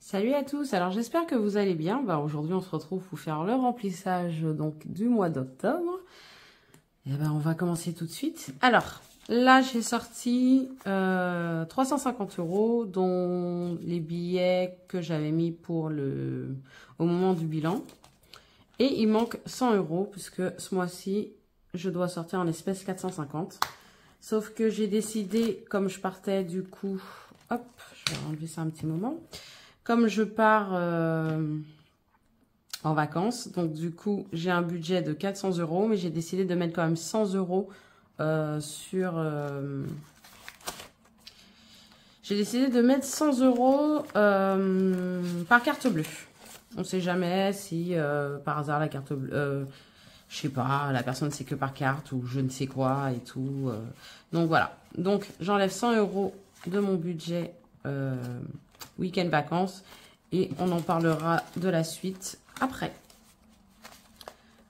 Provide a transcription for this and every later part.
Salut à tous, alors j'espère que vous allez bien. Aujourd'hui on se retrouve pour faire le remplissage du mois d'octobre. Et on va commencer tout de suite. Alors là j'ai sorti 350 €, dont les billets que j'avais mis pour au moment du bilan. Et il manque 100 € puisque ce mois-ci je dois sortir en espèces 450. Sauf que j'ai décidé, comme je partais du coup, hop, je vais enlever ça un petit moment. Comme je pars en vacances, donc du coup, j'ai un budget de 400 €, mais j'ai décidé de mettre quand même 100 € sur... j'ai décidé de mettre 100 € par carte bleue. On ne sait jamais si par hasard la carte bleue... je sais pas, la personne sait que par carte ou je ne sais quoi et tout. Donc voilà. Donc j'enlève 100 € de mon budget week-end vacances et on en parlera de la suite après.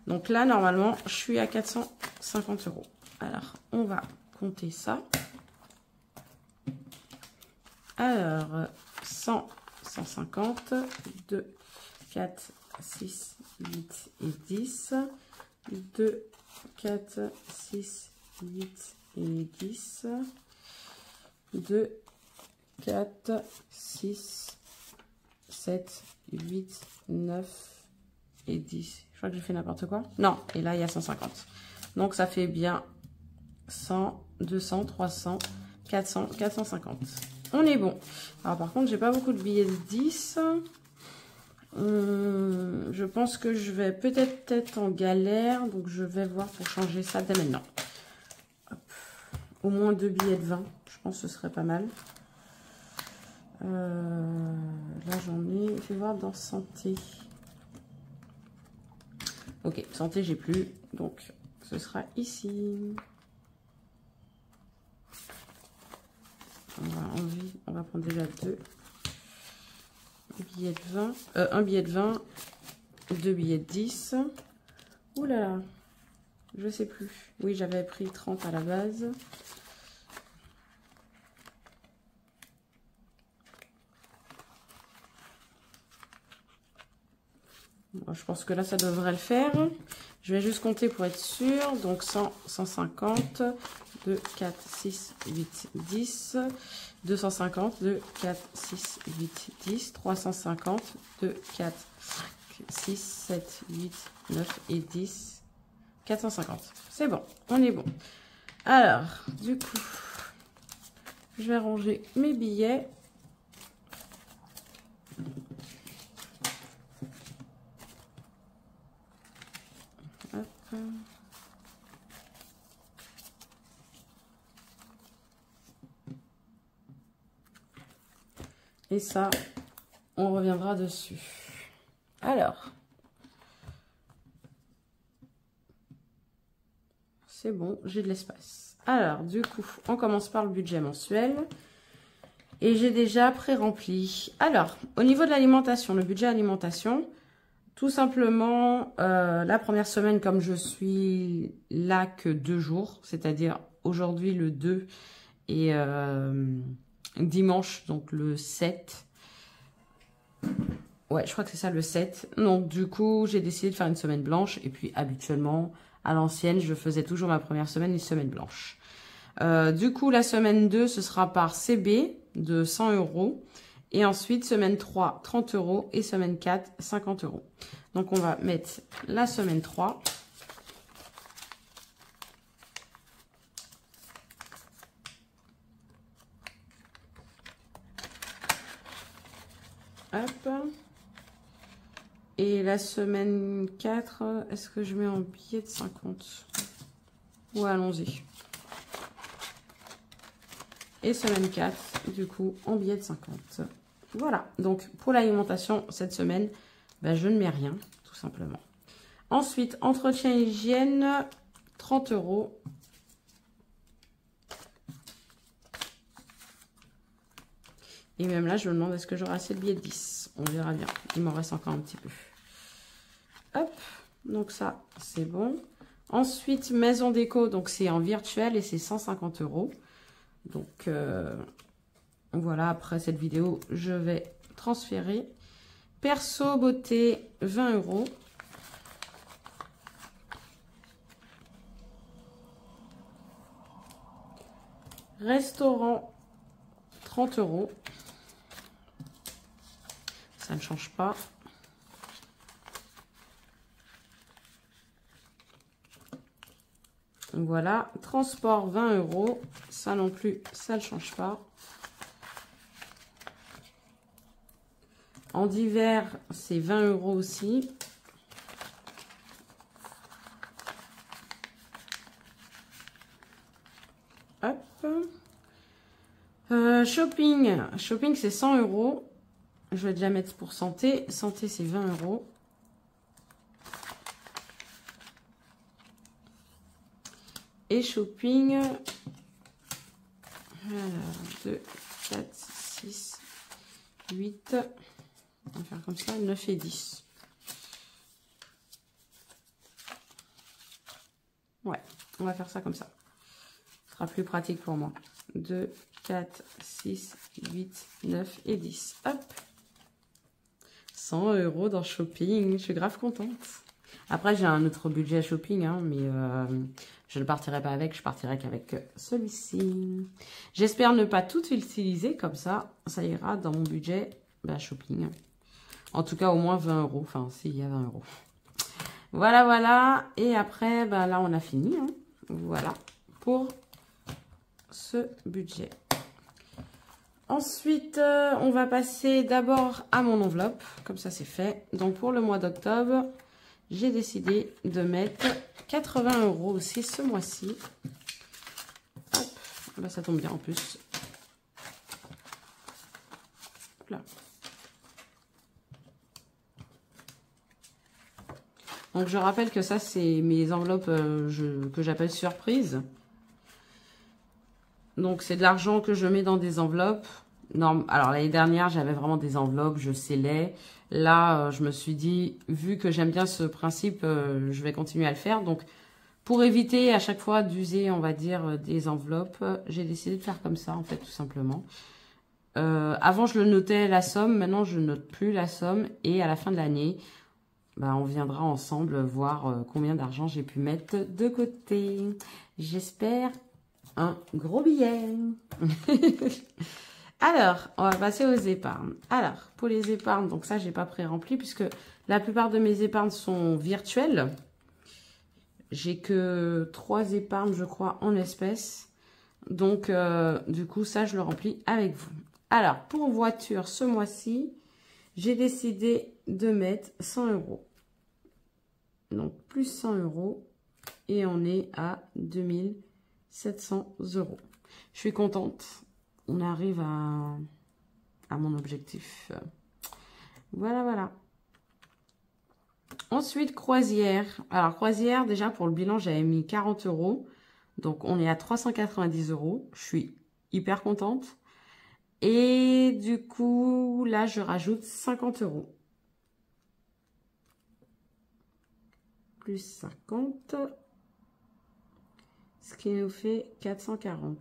Donc là, normalement, je suis à 450 €. Alors, on va compter ça. Alors, 100, 150, 2, 4, 6, 8 et 10. 2, 4, 6, 8 et 10. 2, 4, 6, 7, 8, 9 et 10. Je crois que j'ai fait n'importe quoi. Non, et là, il y a 150. Donc, ça fait bien 100, 200, 300, 400, 450. On est bon. Alors, par contre, j'ai pas beaucoup de billets de 10. Je pense que je vais peut-être être en galère. Donc, je vais voir pour changer ça dès maintenant. Hop. Au moins 2 billets de 20. Je pense que ce serait pas mal. Là, j'en ai... Fais voir dans santé. Ok, santé, j'ai plus. Donc, ce sera ici. On va enlever. On va prendre déjà 2 billets de 20. Un billet de 20. 2 billets de 10. Ouh là là. Je sais plus. Oui, j'avais pris 30 à la base. Bon, je pense que là, ça devrait le faire. Je vais juste compter pour être sûr. Donc, 100, 150, 2, 4, 6, 8, 10. 250, 2, 4, 6, 8, 10. 350, 2, 4, 5, 6, 7, 8, 9 et 10. 450. C'est bon, on est bon. Alors, du coup, je vais ranger mes billets. Hop. Et ça, on reviendra dessus. Alors, c'est bon, j'ai de l'espace. Alors, du coup, on commence par le budget mensuel. Et j'ai déjà pré-rempli. Alors, au niveau de l'alimentation, le budget alimentation, tout simplement, la première semaine, comme je suis là que 2 jours, c'est-à-dire aujourd'hui le 2 et dimanche, donc le 7. Ouais, je crois que c'est ça, le 7. Donc, du coup, j'ai décidé de faire une semaine blanche. Et puis, habituellement, à l'ancienne, je faisais toujours ma première semaine, une semaine blanche. Du coup, la semaine 2, ce sera par CB de 100 €. Et ensuite, semaine 3, 30 €. Et semaine 4, 50 €. Donc, on va mettre la semaine 3. Hop. Et la semaine 4, est-ce que je mets en billet de 50? Ouais, allons-y. Et semaine 4, du coup, en billet de 50. Voilà. Donc, pour l'alimentation, cette semaine, je ne mets rien, tout simplement. Ensuite, entretien hygiène, 30 €. Et même là, je me demande est-ce que j'aurai assez de billets de 10. On verra bien. Il m'en reste encore un petit peu. Hop. Donc ça, c'est bon. Ensuite, maison déco. Donc, c'est en virtuel et c'est 150 €. Donc, voilà. Après cette vidéo, je vais transférer. Perso beauté, 20 €. Restaurant, 30 €. Ça ne change pas. Voilà. Transport, 20 €. Ça non plus, ça ne change pas. En divers, c'est 20 € aussi. Hop. Shopping. Shopping, c'est 100 €. Je vais déjà mettre pour santé. Santé, c'est 20 €. Et shopping. Alors, 2, 4, 6, 8. On va faire comme ça, 9 et 10. Ouais, on va faire ça comme ça. Ce sera plus pratique pour moi. 2, 4, 6, 8, 9 et 10. Hop. 100 € dans shopping. Je suis grave contente. Après, j'ai un autre budget shopping, hein, mais je ne partirai pas avec. Je partirai qu'avec celui-ci. J'espère ne pas tout utiliser. Comme ça, ça ira dans mon budget shopping. En tout cas, au moins 20 €. Enfin, s'il y a 20 €. Voilà, voilà. Et après, là, on a fini. Hein. Voilà pour ce budget. Ensuite, on va passer d'abord à mon enveloppe. Comme ça, c'est fait. Donc, pour le mois d'octobre, j'ai décidé de mettre 80 € aussi ce mois-ci. Hop. Ça tombe bien en plus. Là. Donc, je rappelle que ça, c'est mes enveloppes que j'appelle surprise. Donc, c'est de l'argent que je mets dans des enveloppes. Non, alors, l'année dernière, j'avais vraiment des enveloppes, je scellais. Là, je me suis dit, vu que j'aime bien ce principe, je vais continuer à le faire. Donc, pour éviter à chaque fois d'user, on va dire, des enveloppes, j'ai décidé de faire comme ça, en fait, tout simplement. Avant, je le notais la somme. Maintenant, je ne note plus la somme. Et à la fin de l'année, on viendra ensemble voir combien d'argent j'ai pu mettre de côté. J'espère un gros billet. Alors, on va passer aux épargnes. Alors, pour les épargnes, donc ça, j'ai pas pré-rempli puisque la plupart de mes épargnes sont virtuelles. J'ai que 3 épargnes, je crois, en espèces. Donc, du coup, ça, je le remplis avec vous. Alors, pour voiture, ce mois-ci, j'ai décidé de mettre 100 €. Donc, plus 100 € et on est à 2700 €. Je suis contente. On arrive à mon objectif. Voilà, voilà. Ensuite, croisière. Alors, croisière, déjà, pour le bilan, j'avais mis 40 €. Donc, on est à 390 €. Je suis hyper contente. Et du coup, là, je rajoute 50 €. Plus 50. Ce qui nous fait 440.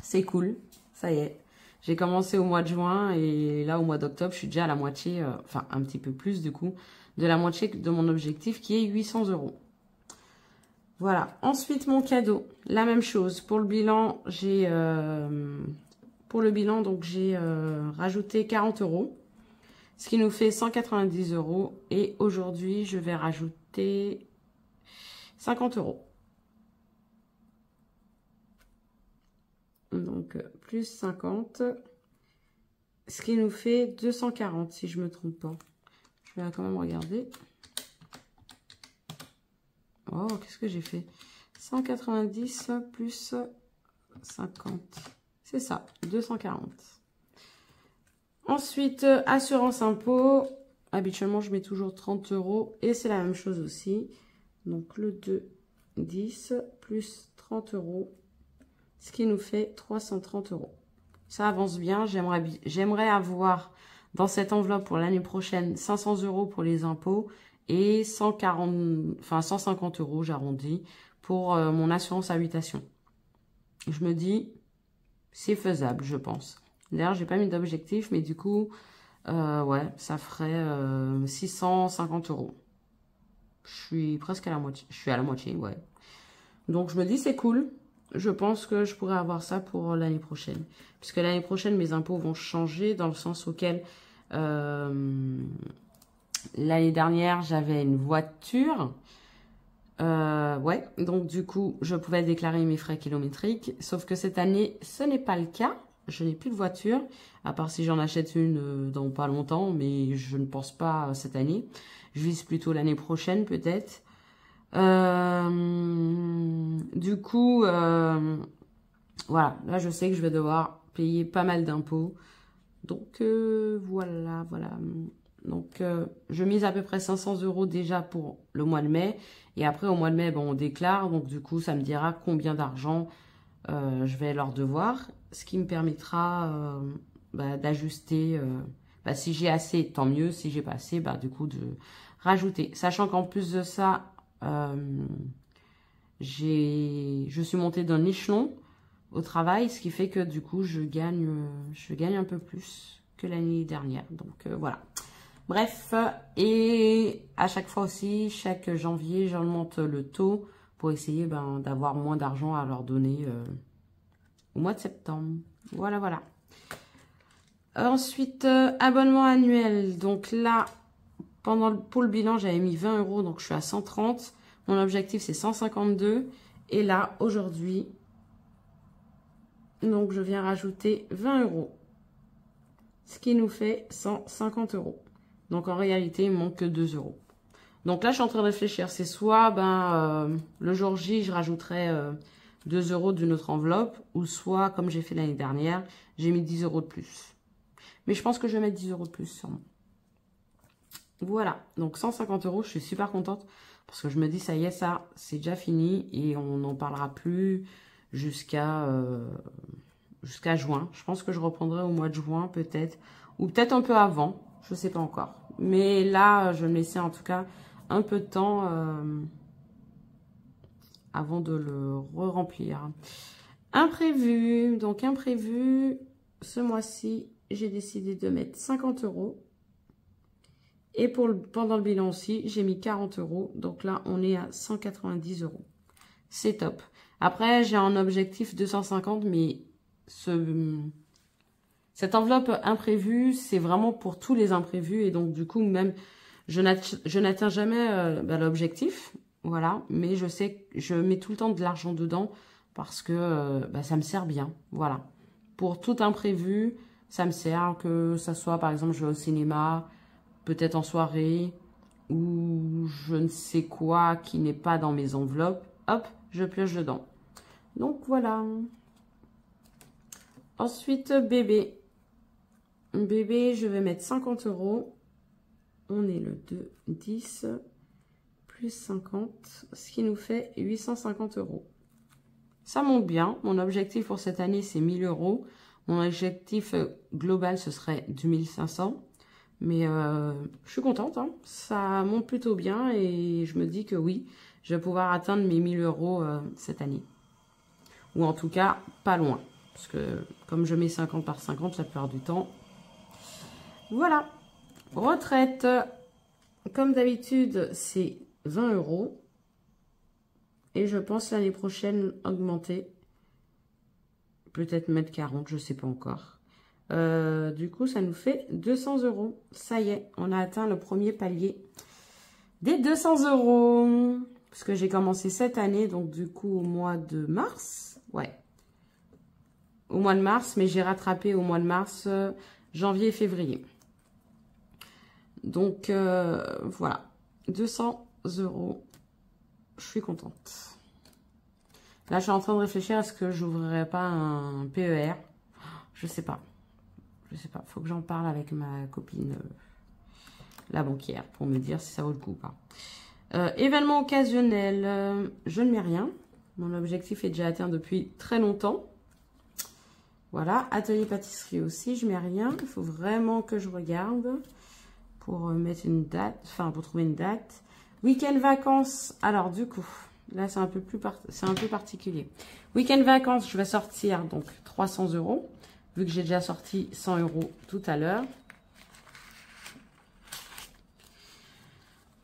C'est cool. Ça y est. J'ai commencé au mois de juin et là, au mois d'octobre, je suis déjà à la moitié, enfin un petit peu plus du coup, de la moitié de mon objectif qui est 800 €. Voilà. Ensuite, mon cadeau. La même chose. Pour le bilan, j'ai rajouté 40 €. Ce qui nous fait 190 €. Et aujourd'hui, je vais rajouter 50 €. Donc, plus 50. Ce qui nous fait 240, si je ne me trompe pas. Je vais quand même regarder. Oh, qu'est-ce que j'ai fait? 190 plus 50. C'est ça, 240. Ensuite, assurance impôt. Habituellement, je mets toujours 30 € et c'est la même chose aussi. Donc, le 2, 10 plus 30 €, ce qui nous fait 330 €. Ça avance bien. J'aimerais avoir dans cette enveloppe pour l'année prochaine 500 € pour les impôts et 150 €, j'arrondis, pour mon assurance habitation. Je me dis, c'est faisable, je pense. D'ailleurs, j'ai pas mis d'objectif, mais du coup, ouais, ça ferait 650 €. Je suis presque à la moitié. Je suis à la moitié, ouais. Donc, je me dis, c'est cool. Je pense que je pourrais avoir ça pour l'année prochaine. Puisque l'année prochaine, mes impôts vont changer dans le sens auquel l'année dernière, j'avais une voiture. Ouais, donc du coup, je pouvais déclarer mes frais kilométriques. Sauf que cette année, ce n'est pas le cas. Je n'ai plus de voiture, à part si j'en achète une dans pas longtemps, mais je ne pense pas cette année. Je vise plutôt l'année prochaine, peut-être. Du coup, voilà, là je sais que je vais devoir payer pas mal d'impôts. Donc voilà. Donc je mise à peu près 500 € déjà pour le mois de mai. Et après au mois de mai, bon, on déclare. Donc du coup, ça me dira combien d'argent je vais leur devoir. Ce qui me permettra d'ajuster. Si j'ai assez, tant mieux. Si j'ai pas assez, du coup de rajouter. Sachant qu'en plus de ça, je suis montée d'un échelon au travail, ce qui fait que du coup je gagne un peu plus que l'année dernière. Donc voilà. Bref, et à chaque fois aussi, chaque janvier, j'augmente le taux pour essayer d'avoir moins d'argent à leur donner au mois de septembre. Voilà. Ensuite, abonnement annuel. Donc là, pour le bilan, j'avais mis 20 €, donc je suis à 130. Mon objectif, c'est 152. Et là, aujourd'hui, donc je viens rajouter 20 €. Ce qui nous fait 150 €. Donc en réalité, il me manque que 2 €. Donc là, je suis en train de réfléchir. C'est soit le jour J, je rajouterai 2 € d'une autre enveloppe, ou soit, comme j'ai fait l'année dernière, j'ai mis 10 € de plus. Mais je pense que je vais mettre 10 € de plus sûrement. Voilà, donc 150 €, je suis super contente parce que je me dis, ça y est, ça, c'est déjà fini et on n'en parlera plus jusqu'à juin. Je pense que je reprendrai au mois de juin peut-être, ou peut-être un peu avant, je ne sais pas encore. Mais là, je vais me laisser en tout cas un peu de temps avant de le re-remplir. Imprévu, donc imprévu, ce mois-ci, j'ai décidé de mettre 50 €. Et pendant le bilan aussi, j'ai mis 40 €. Donc là, on est à 190 €. C'est top. Après, j'ai un objectif 250, mais cette enveloppe imprévue, c'est vraiment pour tous les imprévus. Et donc, du coup, même, je n'atteins jamais l'objectif. Voilà. Mais je sais que je mets tout le temps de l'argent dedans parce que ça me sert bien. Voilà. Pour tout imprévu, ça me sert. Que ça soit, par exemple, je vais au cinéma, peut-être en soirée, ou je ne sais quoi qui n'est pas dans mes enveloppes. Hop, je pioche dedans. Donc, voilà. Ensuite, bébé. Bébé, je vais mettre 50 €. On est le 2, 10, plus 50, ce qui nous fait 850 €. Ça monte bien. Mon objectif pour cette année, c'est 1000 €. Mon objectif global, ce serait du 1500. Mais je suis contente, hein. Ça monte plutôt bien et je me dis que oui, je vais pouvoir atteindre mes 1000 € cette année. Ou en tout cas, pas loin. Parce que comme je mets 50 par 50 la plupart du temps. Voilà. Retraite. Comme d'habitude, c'est 20 €. Et je pense l'année prochaine augmenter. Peut-être mettre 40, je ne sais pas encore. Du coup, ça nous fait 200 €. Ça y est, on a atteint le premier palier des 200 €. Parce que j'ai commencé cette année, donc du coup au mois de mars. Ouais. Au mois de mars, mais j'ai rattrapé au mois de mars, janvier et février. Donc, voilà. 200 €. Je suis contente. Là, je suis en train de réfléchir, est-ce que j'ouvrirai pas un PER? Je sais pas. Je sais pas, il faut que j'en parle avec ma copine, la banquière, pour me dire si ça vaut le coup ou pas. Événement occasionnel, je ne mets rien. Mon objectif est déjà atteint depuis très longtemps. Voilà, atelier pâtisserie aussi, je mets rien. Il faut vraiment que je regarde pour mettre une date, enfin pour trouver une date. Week-end vacances, alors du coup, là c'est un peu particulier. Week-end vacances, je vais sortir donc 300 €. vu que j'ai déjà sorti 100 € tout à l'heure.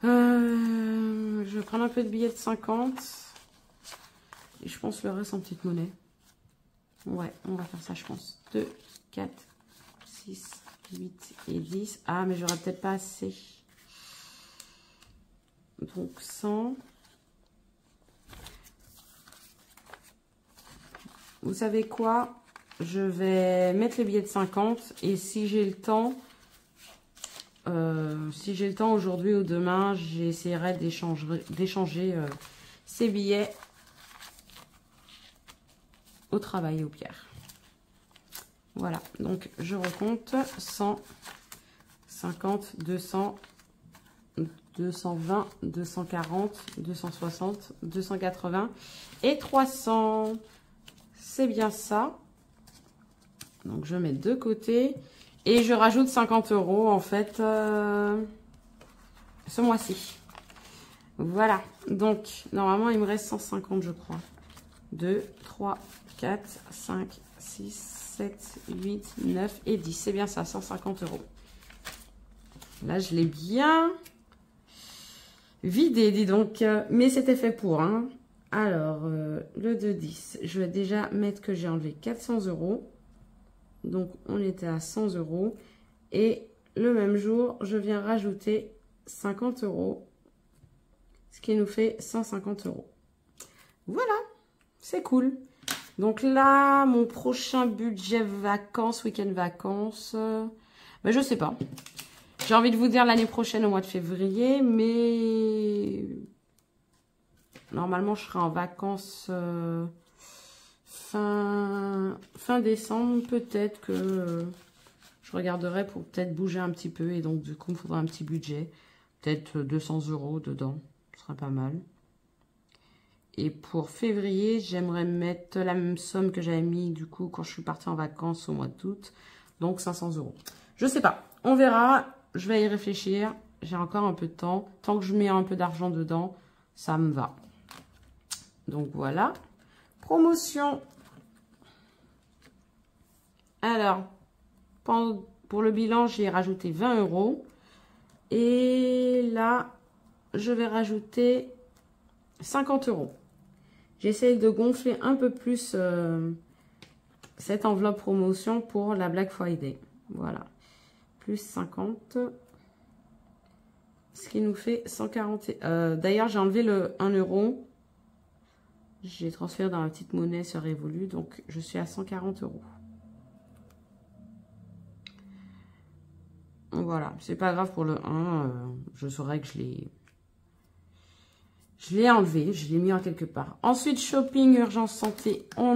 Je vais prendre un peu de billets de 50. Et je pense le reste en petite monnaie. Ouais, on va faire ça, je pense. 2, 4, 6, 8 et 10. Ah, mais j'aurais peut-être pas assez. Donc 100. Vous savez quoi? Je vais mettre les billets de 50 et si j'ai le temps, aujourd'hui ou demain, j'essaierai d'échanger ces billets au travail, au Pierre. Voilà, donc je recompte 100, 50, 200, 220, 240, 260, 280 et 300. C'est bien ça. Donc, je mets de côté. Et je rajoute 50 € en fait ce mois-ci. Voilà. Donc, normalement, il me reste 150, je crois. 2, 3, 4, 5, 6, 7, 8, 9 et 10. C'est bien ça, 150 €. Là, je l'ai bien vidé, dis donc. Mais c'était fait pour, hein. Alors, le 2-10, je vais déjà mettre que j'ai enlevé 400 €. Donc, on était à 100 €. Et le même jour, je viens rajouter 50 €. Ce qui nous fait 150 €. Voilà, c'est cool. Donc là, mon prochain budget vacances, week-end vacances, ben je sais pas. J'ai envie de vous dire l'année prochaine au mois de février, mais normalement, je serai en vacances fin décembre. Peut-être que je regarderai pour peut-être bouger un petit peu. Et donc, du coup, il me faudra un petit budget. Peut-être 200 € dedans. Ce serait pas mal. Et pour février, j'aimerais mettre la même somme que j'avais mis, du coup, quand je suis partie en vacances au mois d'août. Donc, 500 €. Je sais pas. On verra. Je vais y réfléchir. J'ai encore un peu de temps. Tant que je mets un peu d'argent dedans, ça me va. Donc voilà, promotion. Alors, pour le bilan, j'ai rajouté 20 €. Et là, je vais rajouter 50 €. J'essaie de gonfler un peu plus cette enveloppe promotion pour la Black Friday. Voilà, plus 50. Ce qui nous fait 140. D'ailleurs, j'ai enlevé le 1 €. J'ai transféré dans la petite monnaie sur Revolut, donc je suis à 140 €. Voilà, c'est pas grave pour le 1, je saurais que je l'ai enlevé, je l'ai mis en quelque part. Ensuite, shopping, urgence santé, on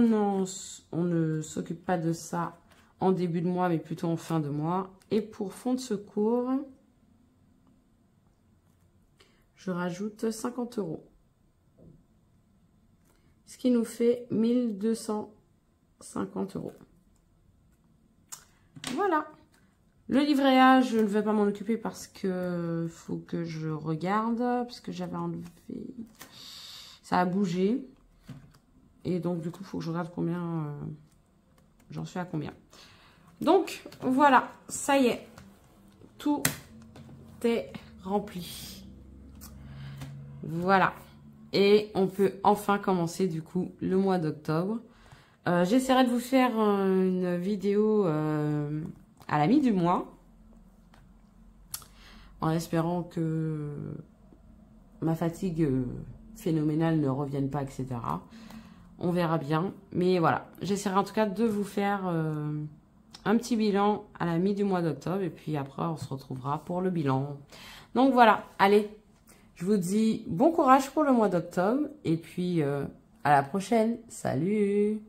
ne s'occupe pas de ça en début de mois, mais plutôt en fin de mois. Et pour fonds de secours, je rajoute 50 €. Ce qui nous fait 1250 €. Voilà. Le livret A, je ne vais pas m'en occuper parce que faut que je regarde. Parce que j'avais enlevé. Ça a bougé. Et donc, du coup, il faut que je regarde combien. J'en suis à combien. Donc, voilà. Ça y est. Tout est rempli. Voilà. Et on peut enfin commencer du coup le mois d'octobre. J'essaierai de vous faire une vidéo à la mi du mois. En espérant que ma fatigue phénoménale ne revienne pas, etc. On verra bien. Mais voilà, j'essaierai en tout cas de vous faire un petit bilan à la mi du mois d'octobre. Et puis après, on se retrouvera pour le bilan. Donc voilà, allez. Je vous dis bon courage pour le mois d'octobre et puis à la prochaine. Salut!